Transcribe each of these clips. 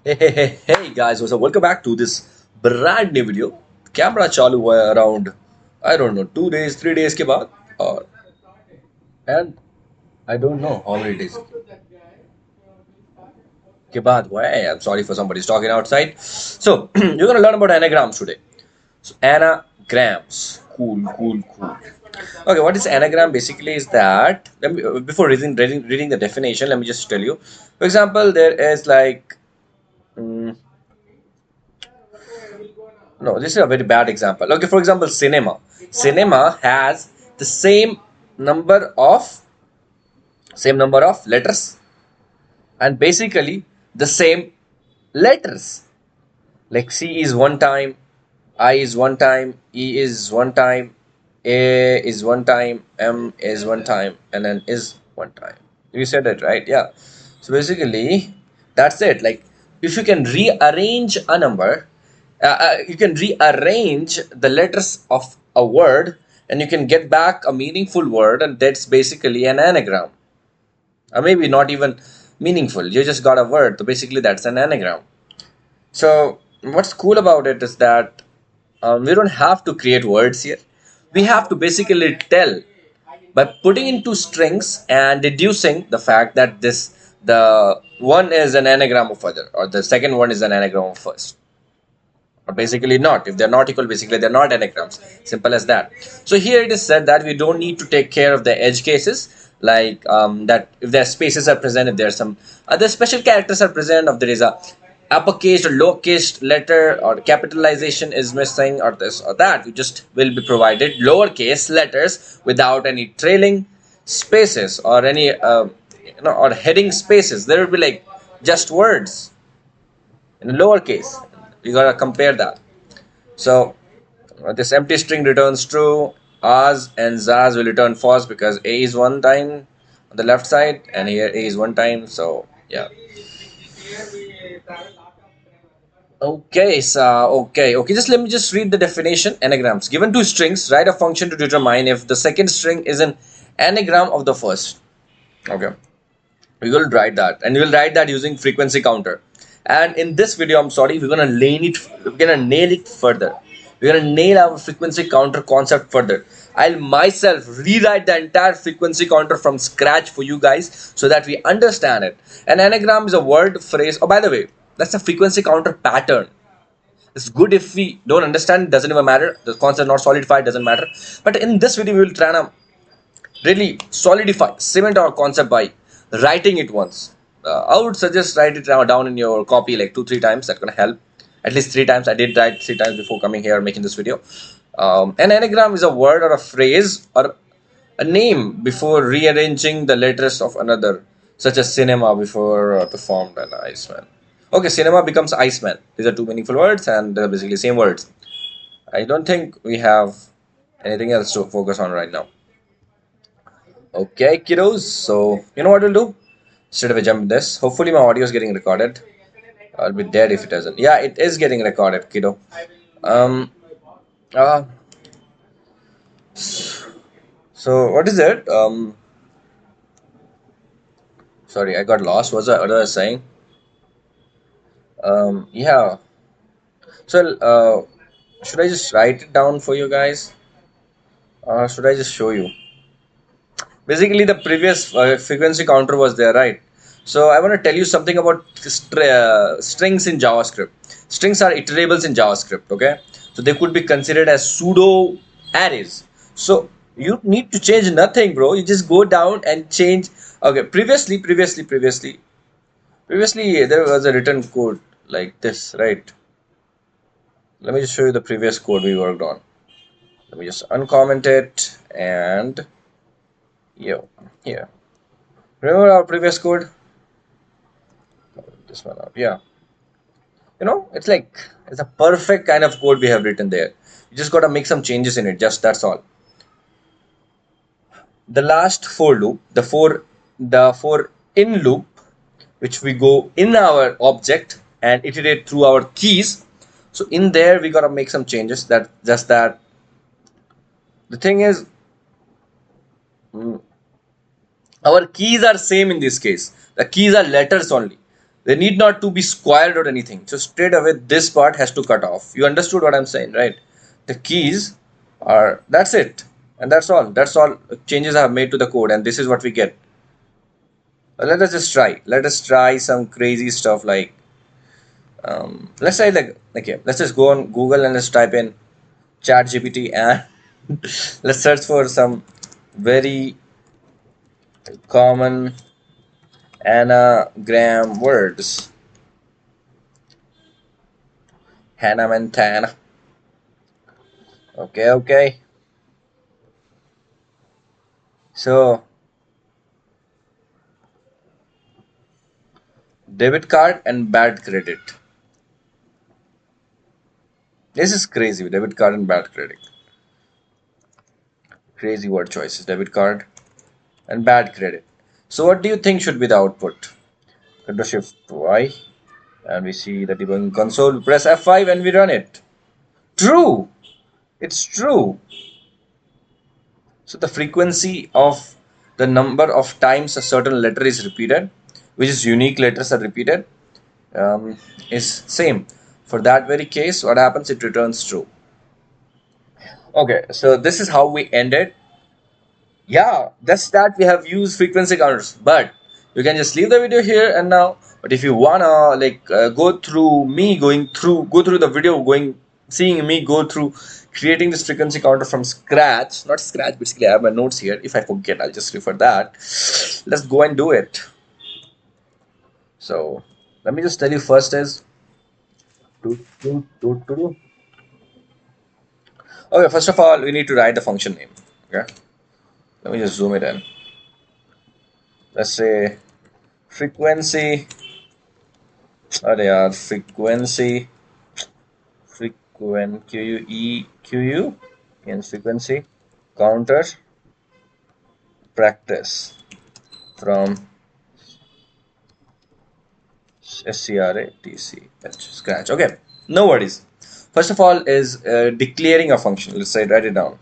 Hey guys, what's up? Welcome back to this brand new video. Camera चालू हुआ है around I don't know 2 days, 3 days के बाद और and I don't know how many days के बाद हुआ है. I'm sorry for somebody's talking outside. So you're gonna learn about anagrams today. So anagrams, cool. Okay, what is anagram basically is that before reading the definition, let me just tell you. For example, there is like. mm, No, this is a very bad example. Okay, for example, cinema. Cinema has the same number of letters and basically the same letters. Like C is one time, I is one time, E is one time, A is one time, M is one time, and then is one time. You said it right, yeah. So basically, that's it. Like if you can rearrange a number, you can rearrange the letters of a word, and you can get back a meaningful word, and that's basically an anagram. Or maybe not even meaningful. You just got a word, so basically that's an anagram. So what's cool about it is that we don't have to create words here. We have to basically tell by putting into strings and deducing the fact that the one is an anagram of other or the second one is an anagram of first. Or basically not. If they're not equal, basically they're not anagrams. Simple as that. So here it is said that we don't need to take care of the edge cases, like that if their spaces are present, if there are some other special characters are present, if there is a uppercase or lowercase letter or capitalization is missing or this or that, we just will be provided lowercase letters without any trailing spaces or any or heading spaces. There will be like just words in lowercase. You gotta compare that. So this empty string returns true. As and Zaz will return false because A is one time on the left side and here A is one time. So yeah. Okay. Just let me just read the definition. Anagrams. Given two strings, write a function to determine if the second string is an anagram of the first. Okay. We will write that, and we will write that using frequency counter. And in this video, I'm sorry, we're gonna nail it further. We're gonna nail our frequency counter concept further. I'll myself rewrite the entire frequency counter from scratch for you guys so that we understand it. An anagram is a word phrase. Oh, by the way, that's a frequency counter pattern. It's good if we don't understand, it doesn't even matter. The concept is not solidified, doesn't matter. But in this video, we will try to really solidify, cement our concept by writing it once. I would suggest write it down in your copy like 2-3 times. That's gonna help. At least 3 times. I did write 3 times before coming here making this video. An anagram is a word or a phrase or a name before rearranging the letters of another, such as cinema before performed an Iceman. Okay, cinema becomes Iceman. These are two meaningful words and they're basically same words. I don't think we have anything else to focus on right now. Okay, kiddos. So you know what we'll do? Instead of a jump this, hopefully my audio is getting recorded. I'll be dead if it doesn't. Yeah, it is getting recorded, kiddo. Um. Uh. So what is it? Sorry, I got lost. What was I saying? Yeah. So should I just write it down for you guys? Should I just show you? Basically, the previous frequency counter was there, right? So I want to tell you something about strings in JavaScript. Strings are iterables in JavaScript, okay? So they could be considered as pseudo arrays. So you need to change nothing, bro. You just go down and change. Okay, previously there was a written code like this, right? Let me just show you the previous code we worked on. Let me just uncomment it and here. Remember our previous code? This one up, yeah. It's a perfect kind of code we have written there. You just gotta make some changes in it, just that's all. The last for loop, the for in loop, which we go in our object and iterate through our keys. So in there we gotta make some changes. That just that. The thing is, mm, our keys are same in this case. The keys are letters only. They need not to be squared or anything. So straight away this part has to cut off. You understood what I'm saying, right? The keys are, that's it. And that's all. That's all changes I have made to the code, and this is what we get. Let us just try. Let us try some crazy stuff like let's say like okay, let's just go on Google and let's type in chat GPT and let's search for some very common anagram words. Hannah Montana. Okay, okay. So debit card and bad credit. This is crazy. Debit card and bad credit. Crazy word choices. Debit card and bad credit. So what do you think should be the output? Control Shift Y, and we see the debugging console. We press F5 and we run it. True. It's true. So the frequency of the number of times a certain letter is repeated, which is unique letters are repeated, is same. For that very case, what happens? It returns true. Okay, so this is how we ended. Yeah, that's that we have used frequency counters, but you can just leave the video here and now. But if you wanna like go through the video, seeing me go through creating this frequency counter from scratch, not scratch, basically I have my notes here. If I forget, I'll just refer that. Let's go and do it. So let me just tell you first is okay. First of all, we need to write the function name. Okay, let me just zoom it in. Let's say frequency. They are frequent QU in frequency counter practice from scratch. Okay, no worries. First of all is declaring a function. Let's say write it down.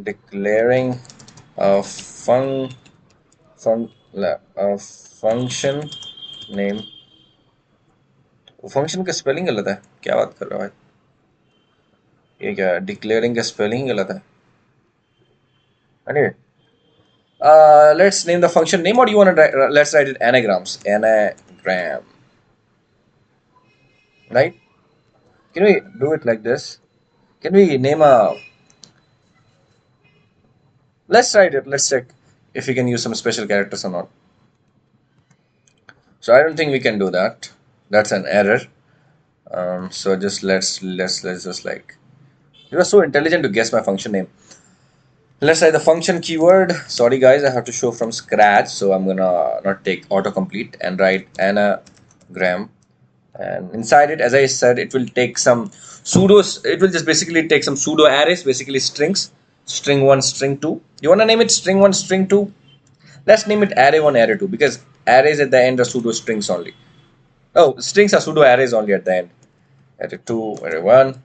Declaring a a function name. Function का spelling गलत है, क्या बात कर रहा है? ये क्या डिक्लेयरिंग का स्पेलिंग गलत है? Anyway, let's name the function name. What do you want to write? Let's write it anagrams. Anagram, right? Can we do it like this? Can we name a? Let's write it. Let's check if we can use some special characters or not. So I don't think we can do that. That's an error. So just let's just like you are so intelligent to guess my function name. Let's write the function keyword. Sorry guys, I have to show from scratch, so I'm gonna not take autocomplete and write anagram. And inside it, as I said, it will take some pseudos. It will just basically take some pseudo arrays, basically strings, string one, string two. You wanna name it string one, string two? Let's name it array one, array two, because arrays at the end are pseudo strings only. Oh, strings are pseudo arrays only at the end. Array two, array one,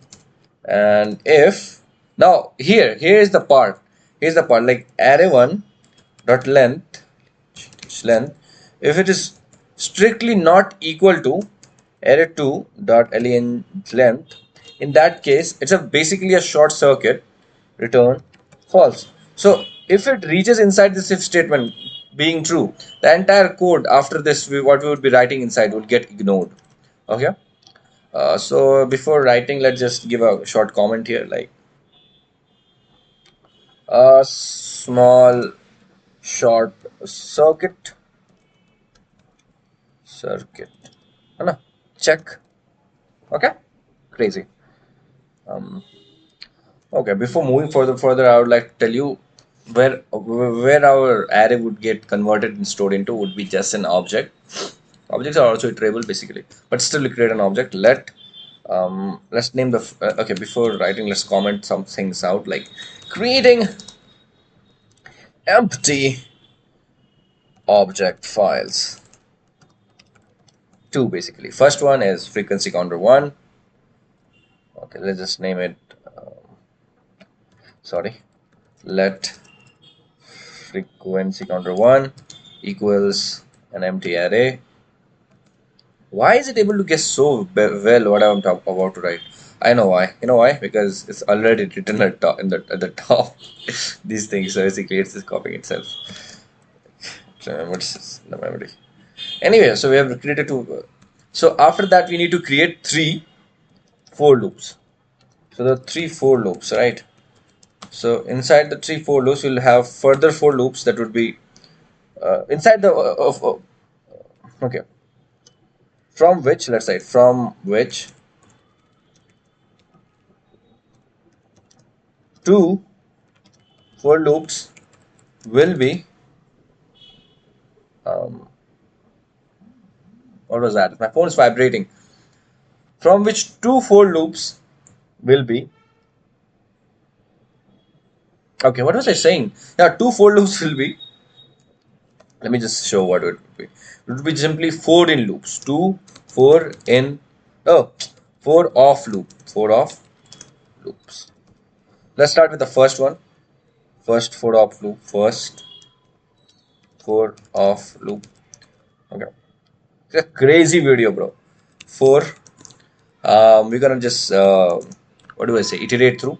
and if now here is the part. Here's the part like array one dot length if it is strictly not equal to array two dot len length, in that case it's a basically a short circuit, return false. So if it reaches inside this if statement being true, the entire code after this what we would be writing inside would get ignored. Okay. So before writing, let's just give a short comment here like a small short circuit है ना? Check. Okay, crazy. um okay, before moving further I would like to tell you where our array would get converted and stored into would be just an object. Objects are also iterable basically, but still we create an object. Let's name the okay, before writing let's comment some things out like creating empty object files. Two basically. First one is frequency counter one. Okay, let's just name it. Sorry, let frequency counter one equals an empty array. Why is it able to guess so well what I'm about to write? I know why. You know why? Because it's already written at top, at the top. These things. So basically, it's just copying itself. So what's the memory? Anyway, so we have created two. So after that, we need to create three for loops. So the three for loops, right? So inside the three for loops, we'll have further for loops that would be inside the okay, from which, let's say, from which two for loops will be um, what was that? My phone is vibrating. From which two for loops will be okay. What was I saying? Yeah, two for loops will be. Let me just show what it would be. It would be simply four in loops. Two, four in oh, four off loop. Four off loops. Let's start with the first one. First four off loop. First four off loop. Okay. It's a crazy video, bro. Four. We're gonna just what do I say? Iterate through.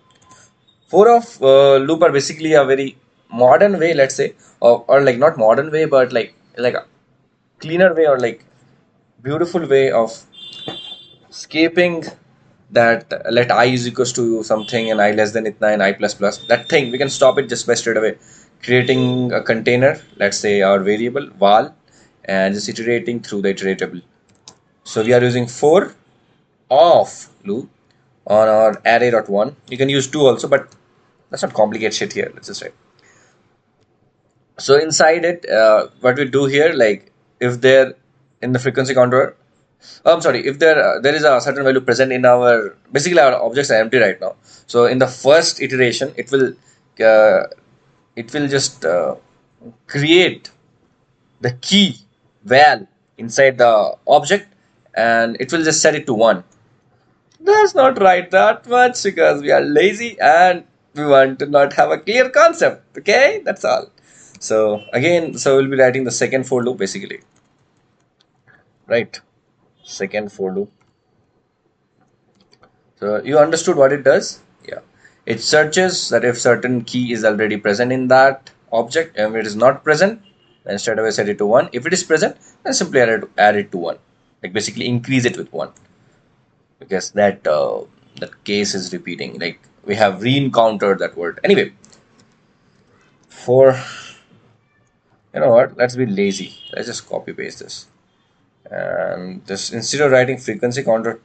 Four of loop are basically a very modern way, let's say, or like not modern way, but like a cleaner way or like beautiful way of escaping that let I is equals to something and I less than itna and I plus plus. That thing we can stop it just by straight away creating a container, let's say our variable val, and just iterating through the iteratable. So we are using four of loop on our array.1. You can use two also, but let's not complicate shit here. Let's just write. So inside it, what we do here, like if there in the frequency counter, I'm sorry, if there is a certain value present in our basically our objects are empty right now. So in the first iteration, uh, it will just create the key val inside the object, and it will just set it to one. Let's not write that much because we are lazy and we want to not have a clear concept. Okay, that's all. So again, so we'll be writing the second for loop basically, right? Second for loop. So you understood what it does? Yeah. It searches that if certain key is already present in that object, and if it is not present, then straight away set it to one. If it is present, then simply add it to one. Like basically increase it with one. Because that case is repeating. Like we have re-encountered that word. Anyway, for you know what? Let's be lazy. Let's just copy paste this. And just instead of writing frequency counter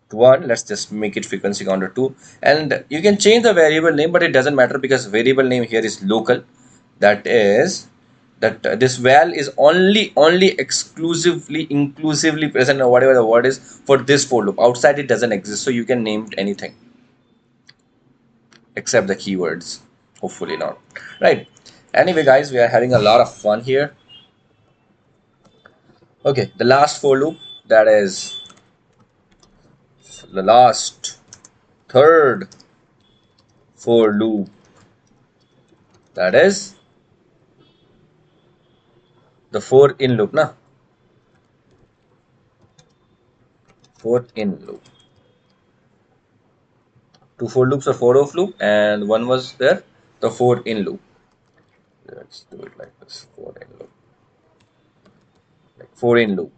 to one, let's just make it frequency counter two. And you can change the variable name, but it doesn't matter because variable name here is local. That is that this val is only exclusively inclusively present or whatever the word is for this for loop. Outside it doesn't exist, so you can name it anything except the keywords. Hopefully not. Right. Anyway, guys, we are having a lot of fun here. Okay, the last for loop, that is the last third for loop, that is the for in loop, na? For in loop. Two for loops or for of loop, and one was there, the for in loop. Let's do it like this, for in loop. Like for in loop.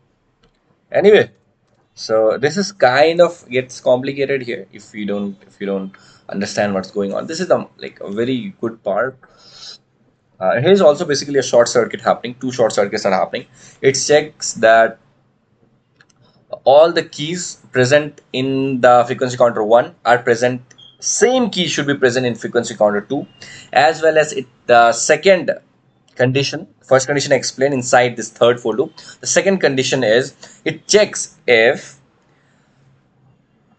Anyway, so this is kind of gets complicated here if you don't understand what's going on. This is the like a very good part. Here's also basically a short circuit happening. Two short circuits are happening. It checks that all the keys present in the frequency counter 1 are present. Same key should be present in frequency counter 2, as well as it the second condition. First condition I explained inside this third for loop. The second condition is it checks if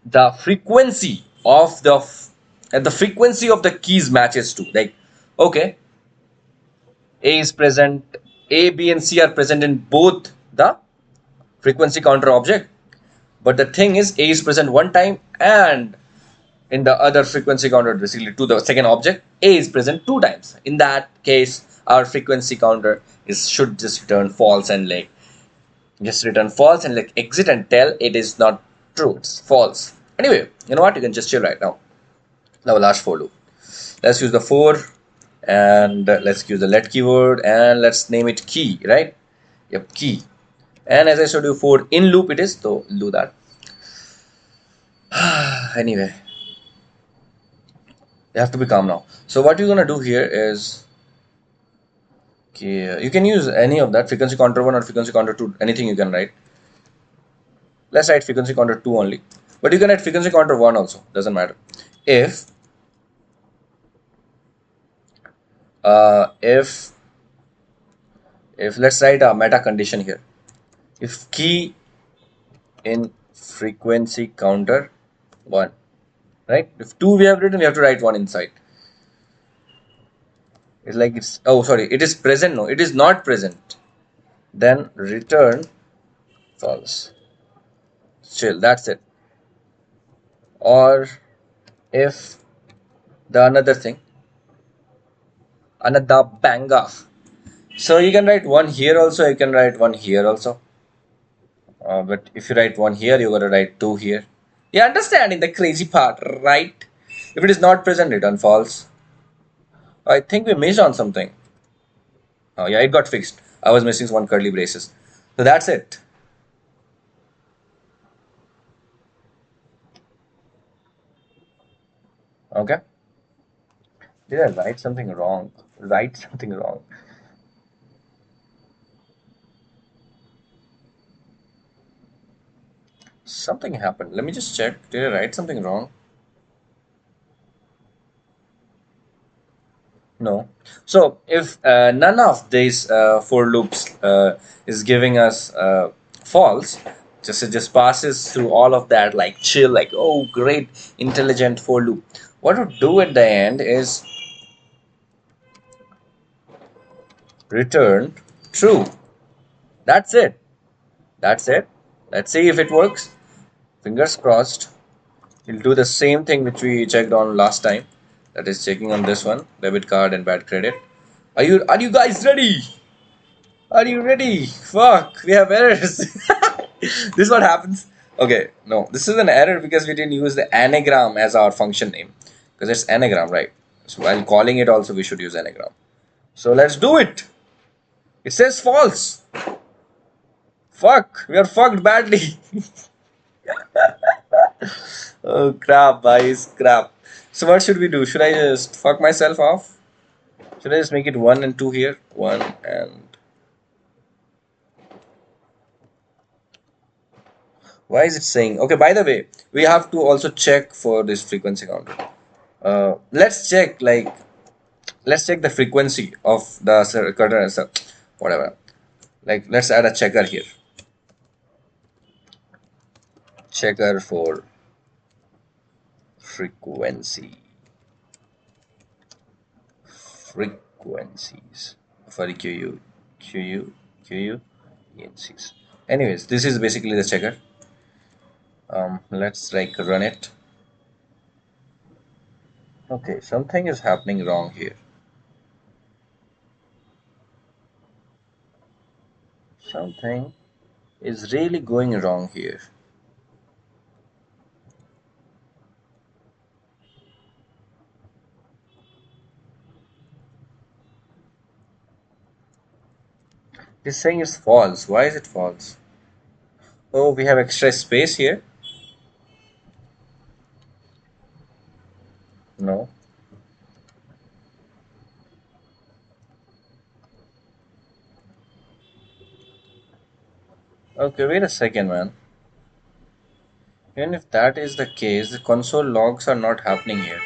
the frequency of the keys matches to, like, okay, A is present, A, B, and C are present in both the frequency counter object. But the thing is, A is present one time, and in the other frequency counter, basically to the second object, A is present two times. In that case, our frequency counter is should just return false, and like Just return false and like exit and tell it is not true. It's false. Anyway, you know what? You can just chill right now. Now last for loop. Let's use the for and let's use the let keyword and let's name it key, right? Yep, key. And as I showed you for in loop it is, so we'll do that. Anyway, you have to be calm now. So what you're gonna do here is okay, you can use any of that frequency counter 1 or frequency counter 2, anything you can write. Let's write frequency counter 2 only. But you can write frequency counter 1 also, doesn't matter. If if let's write a meta condition here. If key in frequency counter 1, right? If 2 we have written, we have to write 1 inside. It's like it's, oh sorry, it is present, no, it is not present. Then return false. Chill, that's it. Or if the another thing, another banger. So you can write 1 here also, you can write 1 here also. But if you write 1 here, you gotta write 2 here. You understanding the crazy part, right? If it is not present, return false. I think we missed on something. Oh yeah, it got fixed. I was missing one curly braces. So that's it. Okay. Did I write something wrong? Write something wrong. Something happened. Let me just check. Did I write something wrong? No. So if none of these for loops is giving us false, just it just passes through all of that like chill, like oh great, intelligent for loop. What would do at the end is return true. That's it. That's it. Let's see if it works. Fingers crossed. We'll do the same thing which we checked on last time. That is checking on this one, debit card and bad credit. Are you guys ready? Are you ready? Fuck, we have errors. This is what happens. Okay, no, this is an error because we didn't use the anagram as our function name. Because it's anagram, right? So while calling it also we should use anagram. So let's do it. It says false. Fuck, we are fucked badly. Oh crap, guys, crap. So what should we do? Should I just fuck myself off? Should I just make it 1 and 2 here? 1 and... Why is it saying? Okay, by the way, we have to also check for this frequency counter. Let's check like let's check the frequency of the cutter, whatever. Like let's add a checker here. Checker for frequency. Frequencies. Sorry, QU, ENCs. Anyways, this is basically the checker. Let's like run it. Okay, something is happening wrong here. Something is really going wrong here. This saying is false. Why is it false? Oh, we have extra space here. No. Okay, wait a second, man. Even if that is the case, the console logs are not happening here.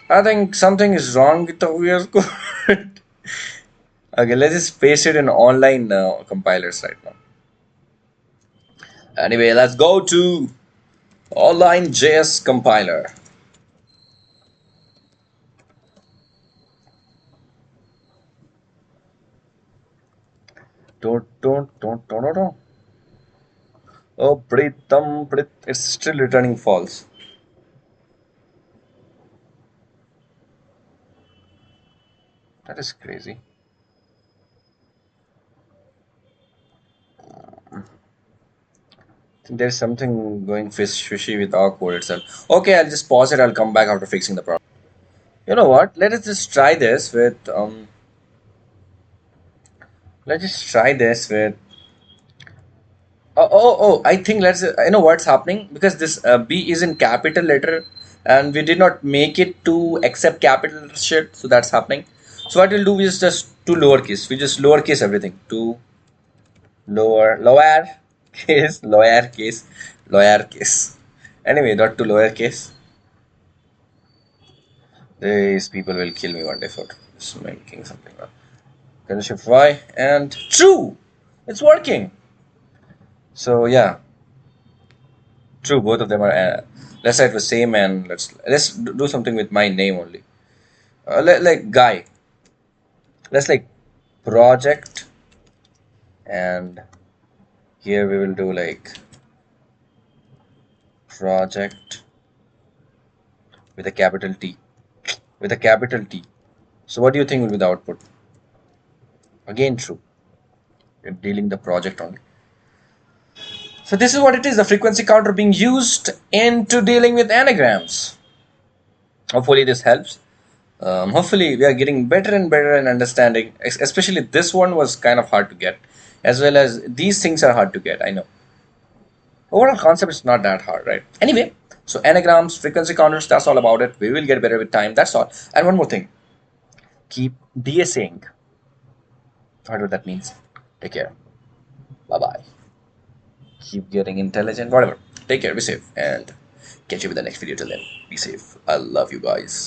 I think something is wrong with the VS Code. Okay, let's just paste it in online compilers right now. Anyway, let's go to online JS compiler. Don't. Oh, it's still returning false. That is crazy. There's something going fishy with our code itself. Okay, I'll just pause it. I'll come back after fixing the problem. You know what? Let us just try this with let's just try this with I think let's. I know what's happening because this B is in capital letter, and we did not make it to accept capital shit. So that's happening. So what we'll do is just to lowercase. We just lowercase everything to lower case, lower case. Anyway, not to lower case. These people will kill me one day for just making something wrong. Can shift Y and true. It's working. So yeah. True, both of them are. Let's write the same and let's do something with my name only. Like guy. Let's like project and here we will do like project with a capital T. With a capital T. So what do you think will be the output? Again, true. You're dealing the project only. So this is what it is. The frequency counter being used into dealing with anagrams. Hopefully this helps. Hopefully we are getting better and better in understanding, especially this one was kind of hard to get, as well as these things are hard to get. I know overall concept is not that hard, right? Anyway, so anagrams, frequency counters, that's all about it. We will get better with time, that's all. And one more thing, keep DSing, whatever that means. Take care, bye bye. Keep getting intelligent, whatever. Take care, be safe, and catch you with the next video. Till then, be safe. I love you guys.